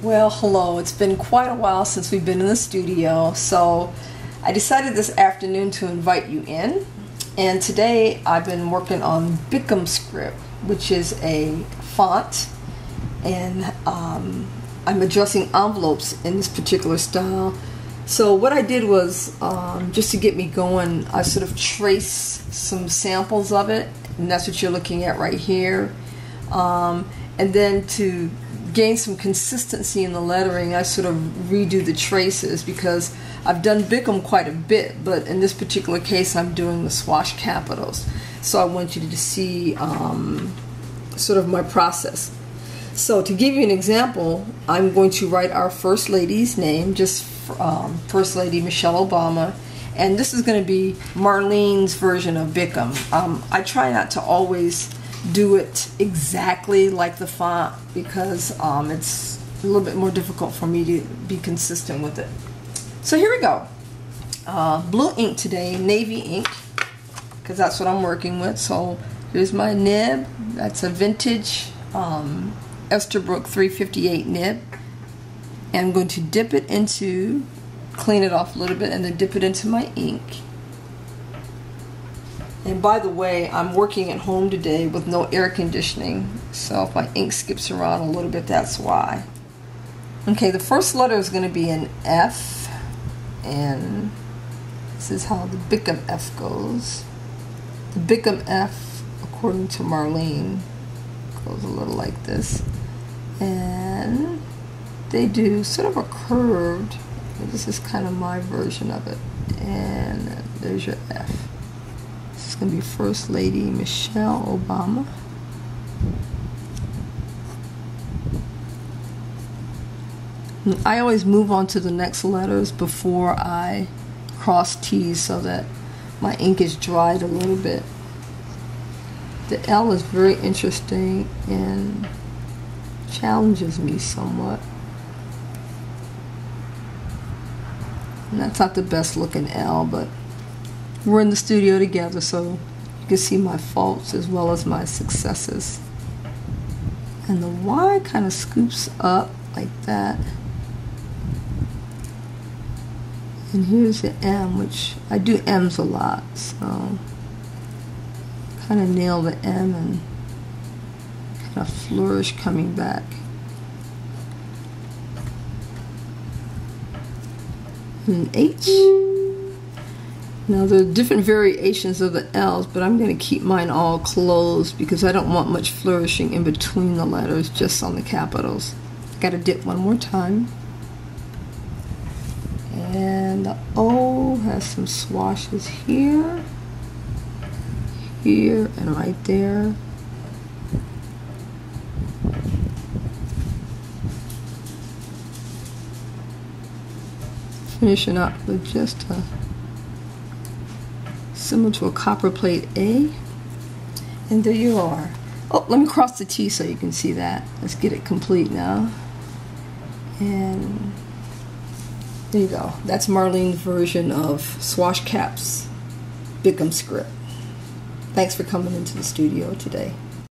Well, hello. It's been quite a while since we've been in the studio, so I decided this afternoon to invite you in. And today I've been working on Bickham Script, which is a font, and I'm adjusting envelopes in this particular style. So what I did was, just to get me going, I sort of traced some samples of it, and that's what you're looking at right here. And then to gain some consistency in the lettering, I sort of redo the traces because I've done Bickham quite a bit, but in this particular case I'm doing the swash capitals. So I want you to see sort of my process. So to give you an example, I'm going to write our First Lady's name, just First Lady Michelle Obama, and this is going to be Marlean's version of Bickham. I try not to always do it exactly like the font because it's a little bit more difficult for me to be consistent with it. So here we go. Blue ink today, navy ink, because that's what I'm working with. So here's my nib. That's a vintage Esterbrook 358 nib. And I'm going to dip it into, clean it off a little bit, and then dip it into my ink. And by the way, I'm working at home today with no air conditioning, so if my ink skips around a little bit, that's why. Okay, the first letter is going to be an F, and this is how the Bickham F goes. The Bickham F, according to Marlean, goes a little like this. And they do sort of a curved, this is kind of my version of it. And there's your F. It's going to be First Lady Michelle Obama. And I always move on to the next letters before I cross T's so that my ink is dried a little bit. The L is very interesting and challenges me somewhat. And that's not the best looking L, but we're in the studio together, so you can see my faults as well as my successes. And the Y kind of scoops up like that. And here's the M, which I do M's a lot, so kind of nail the M and kind of flourish coming back. And H. Now there are different variations of the L's, but I'm going to keep mine all closed because I don't want much flourishing in between the letters, just on the capitals. Got to dip one more time. And the O has some swashes here, here, and right there. Finishing up with just a similar to a copper plate A, and there you are. Oh, let me cross the T so you can see that. Let's get it complete now. And there you go. That's Marlean's version of Swash Caps Bickham Script. Thanks for coming into the studio today.